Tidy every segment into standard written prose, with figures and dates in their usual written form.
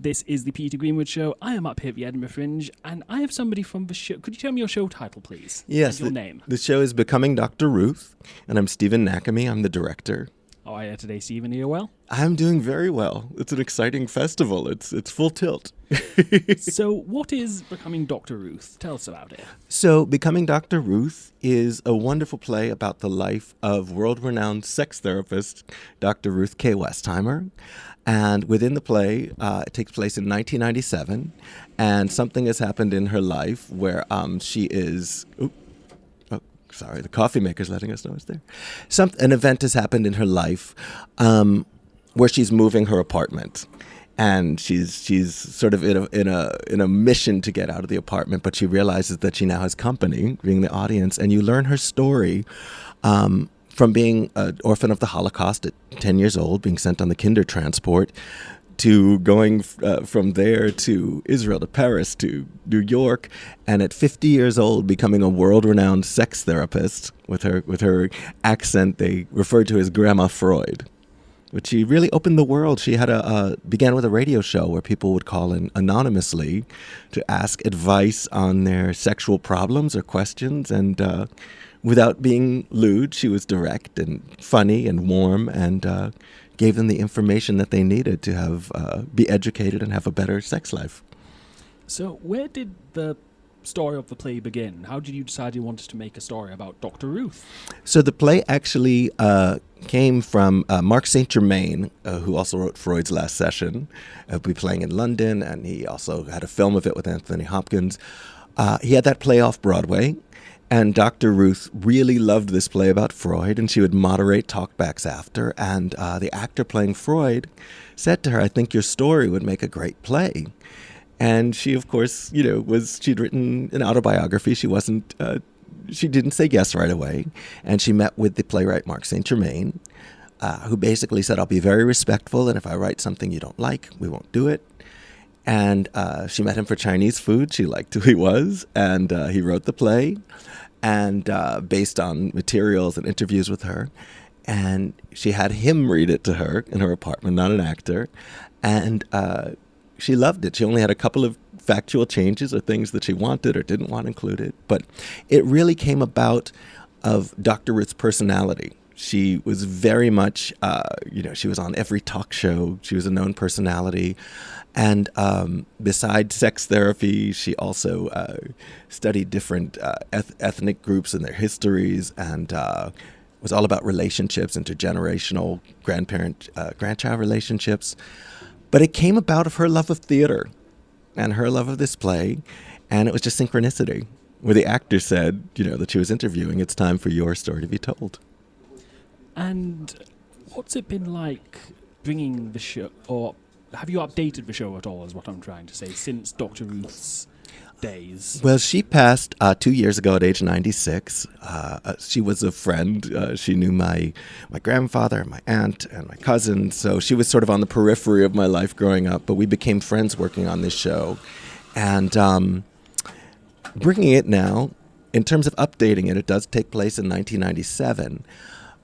This is the Peter Greenwood Show. I am up here at the Edinburgh Fringe, and I have somebody from the show. Could you tell me your show title, please? Yes. And your name. The show is Becoming Dr. Ruth, and I'm Stephen Nachamie. I'm the director. How are you today, Stephen? Are you well? I'm doing very well. It's an exciting festival. It's full tilt. So what is Becoming Dr. Ruth? Tell us about it. So Becoming Dr. Ruth is a wonderful play about the life of world-renowned sex therapist Dr. Ruth K. Westheimer. And within the play, it takes place in 1997, and something has happened in her life where she is... Sorry, the coffee maker's letting us know it's there. An event has happened in her life where she's moving her apartment, and she's sort of in a mission to get out of the apartment, but she realizes that she now has company, being the audience, and you learn her story from being an orphan of the Holocaust at 10 years old, being sent on the kinder transport, to going from there to Israel, to Paris, to New York, and at 50 years old becoming a world-renowned sex therapist with her accent they referred to as Grandma Freud. But she really opened the world. She had began with a radio show where people would call in anonymously to ask advice on their sexual problems or questions, and without being lewd, she was direct and funny and warm, and gave them the information that they needed to have be educated and have a better sex life. So where did the story of the play begin? How did you decide you wanted to make a story about Dr. Ruth? So the play actually came from Mark St. Germain, who also wrote Freud's Last Session. He'll be playing in London, and he also had a film of it with Anthony Hopkins. He had that play off Broadway. And Dr. Ruth really loved this play about Freud, and she would moderate talkbacks after. And the actor playing Freud said to her, "I think your story would make a great play." And she, of course, she'd written an autobiography. She didn't say yes right away. And she met with the playwright Mark St. Germain, who basically said, "I'll be very respectful, and if I write something you don't like, we won't do it." And she met him for Chinese food. She liked who he was, and he wrote the play, and based on materials and interviews with her. And she had him read it to her in her apartment, not an actor, and she loved it. She only had a couple of factual changes or things that she wanted or didn't want included, but it really came about of Dr. Ruth's personality. She was very much, she was on every talk show. She was a known personality. And besides sex therapy, she also studied different ethnic groups and their histories, and was all about relationships, intergenerational grandchild relationships. But it came about of her love of theater and her love of this play, and it was just synchronicity, where the actor said, that she was interviewing, "It's time for your story to be told." And what's it been like bringing the show, or have you updated the show at all, is what I'm trying to say, since Dr. Ruth's days? Well, she passed 2 years ago at age 96. She was a friend. She knew my grandfather, my aunt, and my cousin, so she was sort of on the periphery of my life growing up, but we became friends working on this show. And bringing it now, in terms of updating it, it does take place in 1997.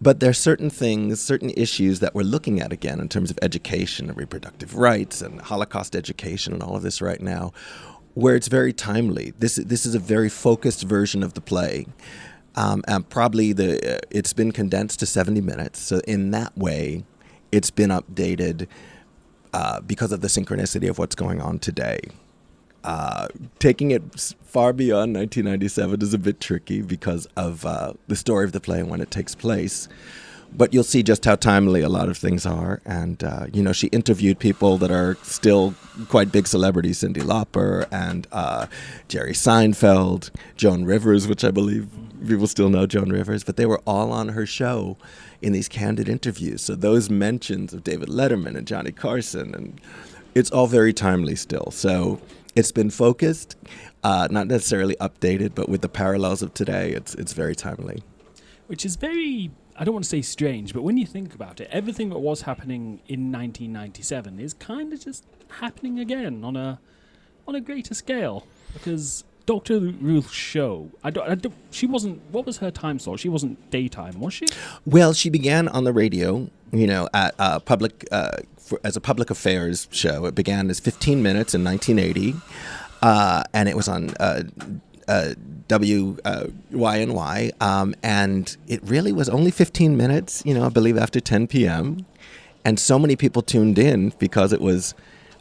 But there are certain things, certain issues that we're looking at again in terms of education and reproductive rights and Holocaust education and all of this right now, where it's very timely. This is a very focused version of the play. And probably it's been condensed to 70 minutes. So in that way, it's been updated because of the synchronicity of what's going on today. Taking it far beyond 1997 is a bit tricky because of the story of the play and when it takes place. But you'll see just how timely a lot of things are. And, she interviewed people that are still quite big celebrities, Cyndi Lauper and Jerry Seinfeld, Joan Rivers, which I believe people still know Joan Rivers. But they were all on her show in these candid interviews. So those mentions of David Letterman and Johnny Carson, and it's all very timely still. So it's been focused, not necessarily updated, but with the parallels of today, it's very timely. Which is very, I don't want to say strange, but when you think about it, everything that was happening in 1997 is kind of just happening again on a greater scale. Because Dr. Ruth's show, she wasn't, what was her time slot? She wasn't daytime, was she? Well, she began on the radio, at as a public affairs show. It began as 15 minutes in 1980, and it was on WYNY, and it really was only 15 minutes, I believe after 10 p.m., and so many people tuned in because it was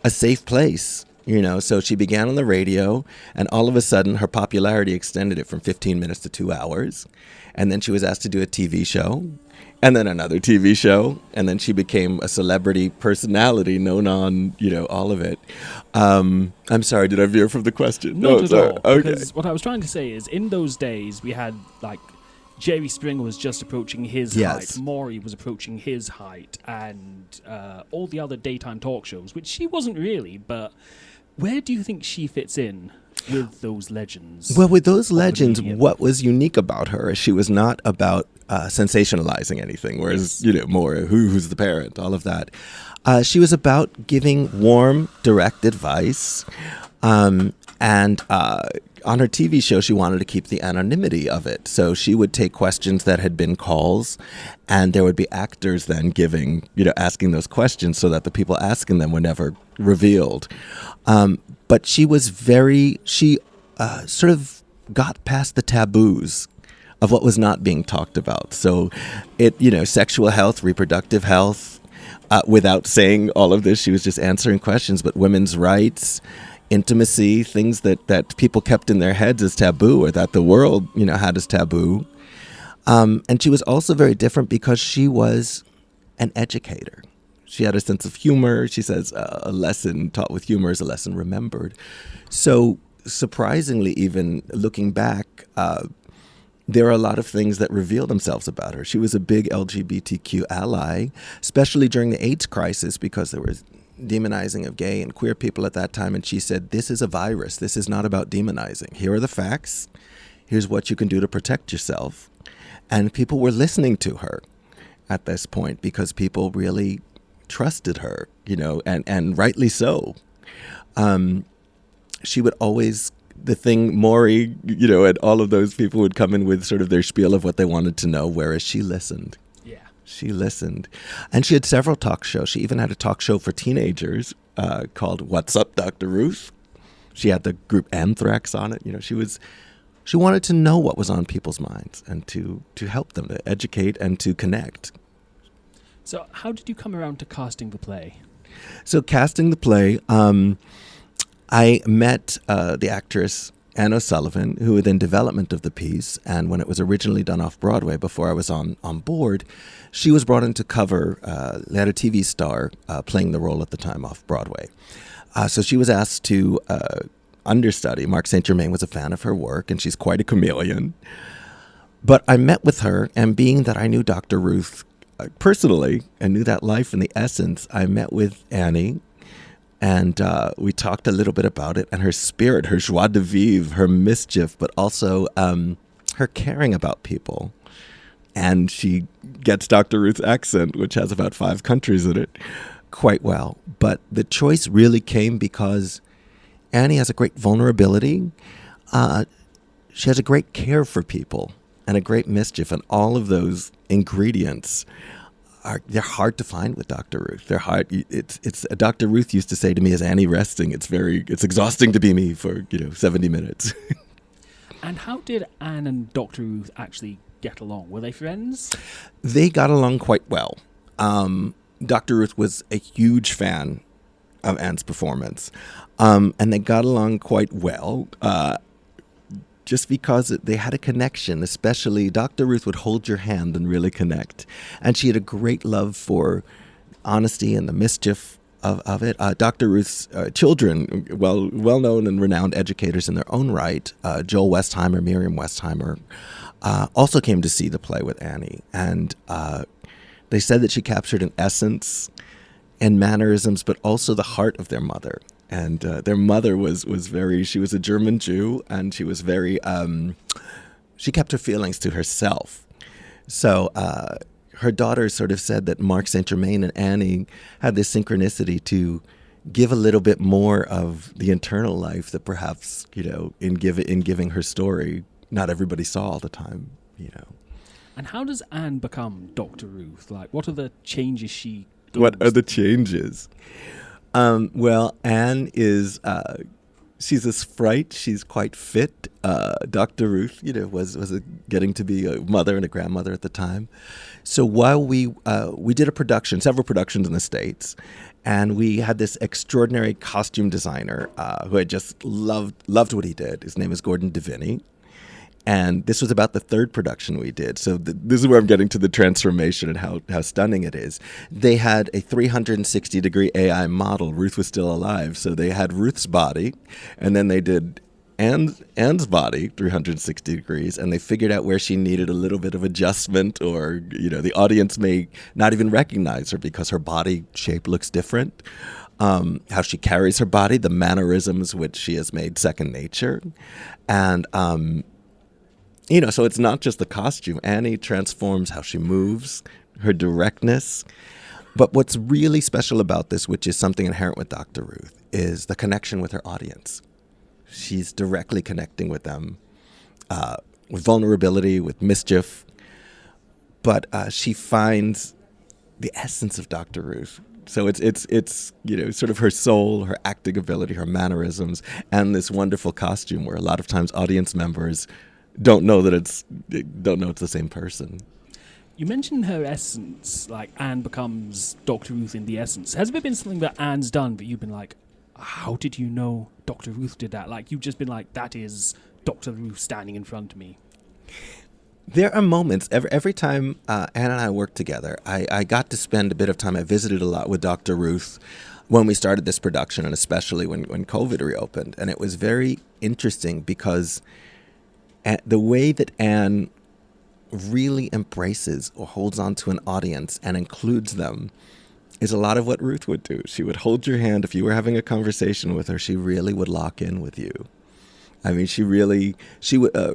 a safe place. So she began on the radio, and all of a sudden her popularity extended it from 15 minutes to 2 hours. And then she was asked to do a TV show, and then another TV show, and then she became a celebrity personality known on, all of it. I'm sorry, did I veer from the question? Not at all. Okay. Because what I was trying to say is, in those days, we had, Jerry Springer was just approaching his height, Maury was approaching his height, and all the other daytime talk shows, which she wasn't really, but where do you think she fits in with those legends? Well, with those legends, what was unique about her is she was not about sensationalizing anything, whereas, more who's the parent, all of that. She was about giving warm, direct advice, and on her TV show, she wanted to keep the anonymity of it. So she would take questions that had been calls, and there would be actors then asking those questions so that the people asking them were never revealed. But she was she sort of got past the taboos of what was not being talked about. So sexual health, reproductive health, without saying all of this, she was just answering questions, but women's rights, intimacy, things that people kept in their heads as taboo, or that the world, had as taboo. And she was also very different because she was an educator. She had a sense of humor. She says a lesson taught with humor is a lesson remembered. So surprisingly, even looking back, there are a lot of things that reveal themselves about her. She was a big LGBTQ ally, especially during the AIDS crisis, because there was demonizing of gay and queer people at that time. And she said, this is a virus. This is not about demonizing. Here are the facts. Here's what you can do to protect yourself. And people were listening to her at this point because people really trusted her, and rightly so. She would always, Maury, and all of those people would come in with sort of their spiel of what they wanted to know, whereas she listened. Yeah. She listened. And she had several talk shows. She even had a talk show for teenagers called What's Up, Dr. Ruth? She had the group Anthrax on it. She wanted to know what was on people's minds and to help them, to educate and to connect. So how did you come around to casting the play? So casting the play, I met the actress Anne O'Sullivan, who was in development of the piece, and when it was originally done off-Broadway, before I was on board, she was brought in to cover, they had a TV star playing the role at the time off-Broadway. So she was asked to understudy. Mark St. Germain was a fan of her work, and she's quite a chameleon. But I met with her, and being that I knew Dr. Ruth personally and knew that life in the essence, I met with Annie, and we talked a little bit about it, and her spirit, her joie de vivre, her mischief, but also her caring about people. And she gets Dr. Ruth's accent, which has about 5 countries in it, quite well. But the choice really came because Annie has a great vulnerability. She has a great care for people and a great mischief, and all of those ingredients they're hard to find with Dr. Ruth. They're hard. It's Dr. Ruth used to say to me, "Is Annie resting? It's exhausting to be me for 70 minutes." And how did Anne and Dr. Ruth actually get along? Were they friends? They got along quite well. Dr. Ruth was a huge fan of Anne's performance, and they got along quite well. Just because they had a connection, especially Dr. Ruth would hold your hand and really connect. And she had a great love for honesty and the mischief of it. Dr. Ruth's children, well-known and renowned educators in their own right, Joel Westheimer, Miriam Westheimer, also came to see the play with Annie. And they said that she captured an essence and mannerisms, but also the heart of their mother. And their mother she was a German Jew, and she was very, she kept her feelings to herself. So her daughter sort of said that Mark St. Germain and Annie had this synchronicity to give a little bit more of the internal life that perhaps, in giving her story, not everybody saw all the time, And how does Anne become Dr. Ruth? Like, what are the changes she goes What are the changes? Well, Anne is, she's a sprite. She's quite fit. Dr. Ruth, was getting to be a mother and a grandmother at the time. So while we did several productions in the States, and we had this extraordinary costume designer who I just loved what he did. His name is Gordon Deviney. And this was about the third production we did. So this is where I'm getting to the transformation and how stunning it is. They had a 360-degree AI model. Ruth was still alive. So they had Ruth's body, and then they did Anne's body, 360 degrees, and they figured out where she needed a little bit of adjustment, or, the audience may not even recognize her because her body shape looks different. How she carries her body, the mannerisms which she has made second nature. And, so it's not just the costume. Annie transforms how she moves, her directness. But what's really special about this, which is something inherent with Dr. Ruth, is the connection with her audience. She's directly connecting with them, with vulnerability, with mischief. But she finds the essence of Dr. Ruth. So it's sort of her soul, her acting ability, her mannerisms, and this wonderful costume where a lot of times audience members don't know it's the same person. You mentioned her essence, like Anne becomes Dr. Ruth in the essence. Has there been something that Anne's done, but you've been like, how did you know Dr. Ruth did that? Like, you've just been like, that is Dr. Ruth standing in front of me. There are moments, every time Anne and I worked together, I got to spend a bit of time, I visited a lot with Dr. Ruth when we started this production, and especially when COVID reopened. And it was very interesting because the way that Anne really embraces or holds on to an audience and includes them is a lot of what Ruth would do. She would hold your hand. If you were having a conversation with her, she really would lock in with you. I mean,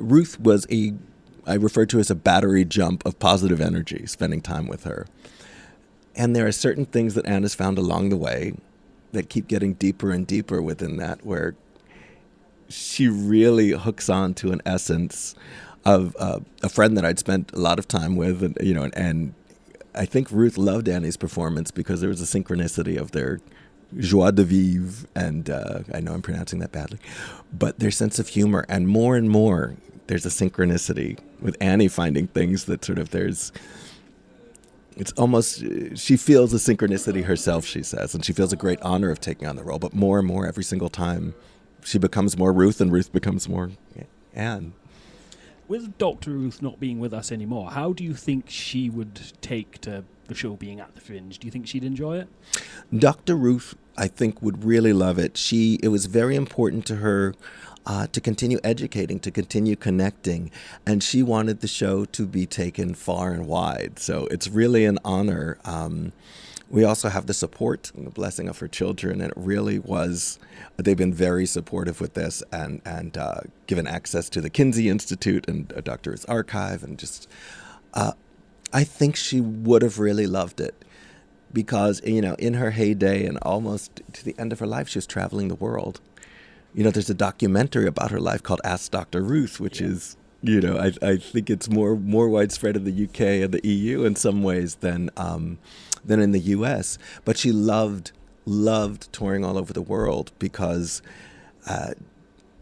Ruth was I refer to as a battery jump of positive energy, spending time with her. And there are certain things that Anne has found along the way that keep getting deeper and deeper within that, where she really hooks on to an essence of a friend that I'd spent a lot of time with, and I think Ruth loved Annie's performance because there was a synchronicity of their joie de vivre, and I know I'm pronouncing that badly, but their sense of humor, and more, there's a synchronicity with Annie finding things that it's almost, she feels a synchronicity herself, she says, and she feels a great honor of taking on the role, but more and more every single time she becomes more Ruth and Ruth becomes more Anne. With Dr. Ruth not being with us anymore, how do you think she would take to the show being at the Fringe? Do you think she'd enjoy it? Dr. Ruth, I think, would really love it. It was very important to her to continue educating, to continue connecting, and she wanted the show to be taken far and wide. So it's really an honor. We also have the support and the blessing of her children, and it really was, they've been very supportive with this and given access to the Kinsey Institute and Dr. Ruth's archive, and just, I think she would have really loved it because, in her heyday and almost to the end of her life, she was traveling the world. There's a documentary about her life called Ask Dr. Ruth, which is, I think it's more widespread in the UK and the EU in some ways than in the US. But she loved touring all over the world because, and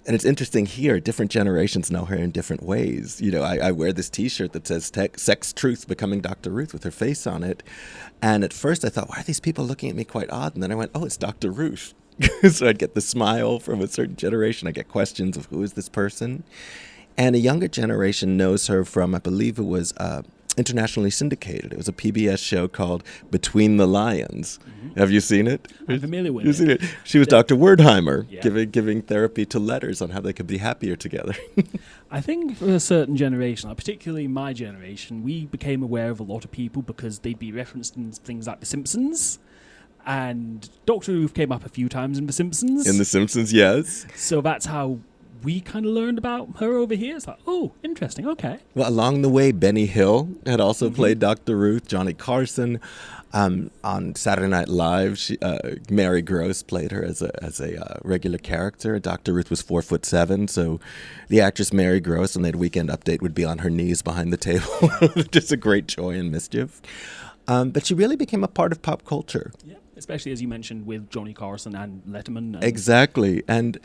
it's interesting here, different generations know her in different ways. I wear this T-shirt that says Sex Truth Becoming Dr. Ruth with her face on it. And at first I thought, why are these people looking at me quite odd? And then I went, oh, it's Dr. Ruth. So I'd get the smile from a certain generation. I get questions of who is this person? And a younger generation knows her from, I believe it was internationally syndicated. It was a PBS show called Between the Lions. Mm-hmm. Have you seen it? I'm familiar with it. Seen it. She was Dr. Wordheimer, giving therapy to letters on how they could be happier together. I think for a certain generation, particularly my generation, we became aware of a lot of people because they'd be referenced in things like The Simpsons. And Dr. Ruth came up a few times in The Simpsons. In The Simpsons, yes. So that's how we kind of learned about her over here. It's like, oh, interesting, okay. Well, along the way, Benny Hill had also played Dr. Ruth. Johnny Carson. On Saturday Night Live, Mary Gross played her as a regular character. Dr. Ruth was 4'7", so the actress Mary Gross, when they had Weekend Update, would be on her knees behind the table. Just a great joy and mischief. But she really became a part of pop culture. Yeah, especially as you mentioned with Johnny Carson and Letterman. Exactly. And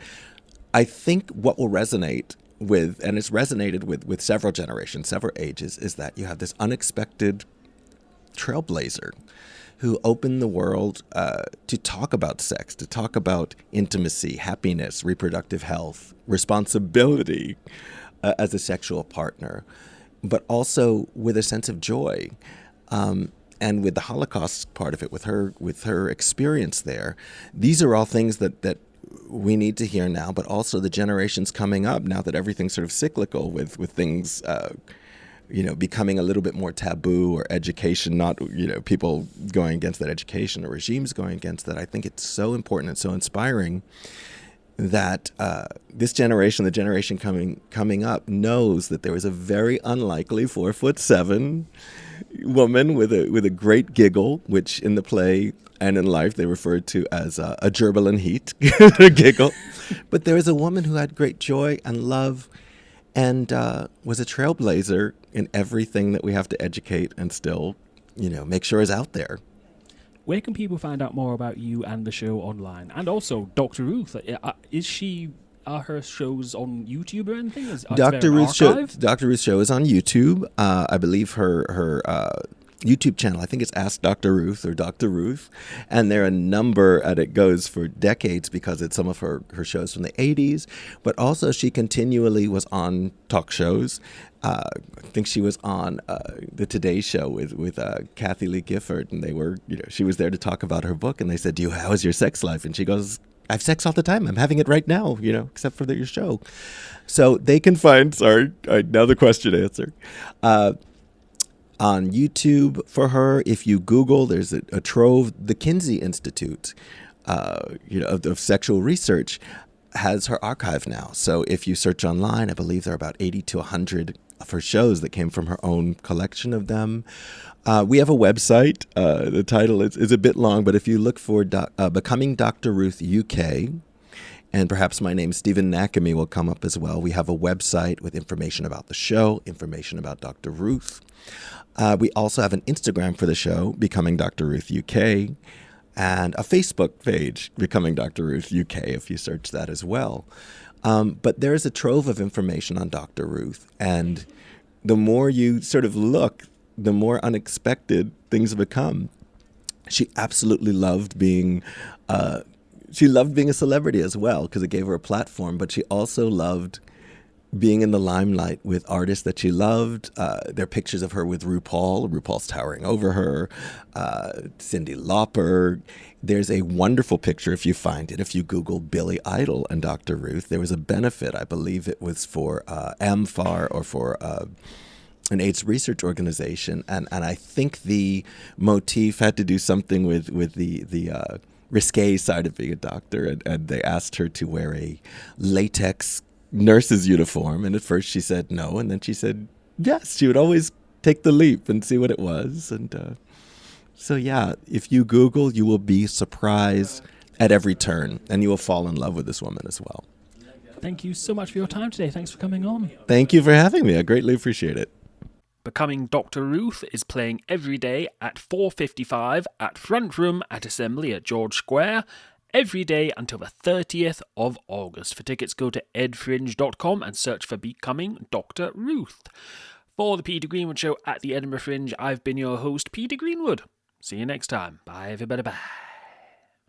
I think what will resonate with, and it's resonated with several generations, several ages, is that you have this unexpected trailblazer who opened the world to talk about sex, to talk about intimacy, happiness, reproductive health, responsibility as a sexual partner, but also with a sense of joy. And with the Holocaust part of it, with her experience there, these are all things that we need to hear now, but also the generations coming up, now that everything's sort of cyclical with things becoming a little bit more taboo, or education, not, people going against that education, or regimes going against that. I think it's so important and so inspiring that this generation, the generation coming up, knows that there is a very unlikely 4'7" woman with a great giggle, which in the play and in life they referred to as a gerbil in heat, a giggle. But there is a woman who had great joy and love, and was a trailblazer in everything that we have to educate and still, make sure is out there. Where can people find out more about you and the show online? And also, Dr. Ruth, are her shows on YouTube or anything? Dr. Ruth's show is on YouTube. I believe her YouTube channel, I think it's Ask Dr. Ruth or Dr. Ruth. And there are a number, and it goes for decades because it's some of her shows from the 80s. But also she continually was on talk shows. I think she was on the Today Show with Kathy Lee Gifford. And they were, she was there to talk about her book. And they said, how is your sex life? And she goes, I have sex all the time. I'm having it right now, except for your show. So they can find, now the question answered. On YouTube for her, if you Google, there's a trove. The Kinsey Institute, of sexual research, has her archive now. So if you search online, I believe there are about 80 to 100 of her shows that came from her own collection of them. We have a website. The title is a bit long, but if you look for Becoming Dr. Ruth UK, and perhaps my name, Stephen Nachamie, will come up as well. We have a website with information about the show, information about Dr. Ruth. We also have an Instagram for the show, Becoming Dr. Ruth UK, and a Facebook page, Becoming Dr. Ruth UK, if you search that as well. But there is a trove of information on Dr. Ruth, and the more you sort of look, the more unexpected things have become. She absolutely loved being a celebrity as well, because it gave her a platform, but she also loved being in the limelight with artists that she loved. There are pictures of her with RuPaul. RuPaul's towering over her. Cyndi Lauper. There's a wonderful picture, if you find it, if you Google Billy Idol and Dr. Ruth. There was a benefit, I believe it was for AMFAR or for an AIDS research organization. And I think the motif had to do something with the risque side of being a doctor. And they asked her to wear a latex nurse's uniform, and at first she said no, and then she said yes. She would always take the leap and see what it was. And so if you Google, you will be surprised at every turn, and you will fall in love with this woman as well. Thank you so much for your time today. Thanks for coming on. Thank you for having me. I greatly appreciate it. Becoming Dr. Ruth is playing every day at 4:55 at Front Room at Assembly at George Square, every day until the 30th of August. For tickets, go to edfringe.com and search for Becoming Dr. Ruth. For the Peter Greenwood Show at the Edinburgh Fringe, I've been your host, Peter Greenwood. See you next time. Bye, everybody. Bye.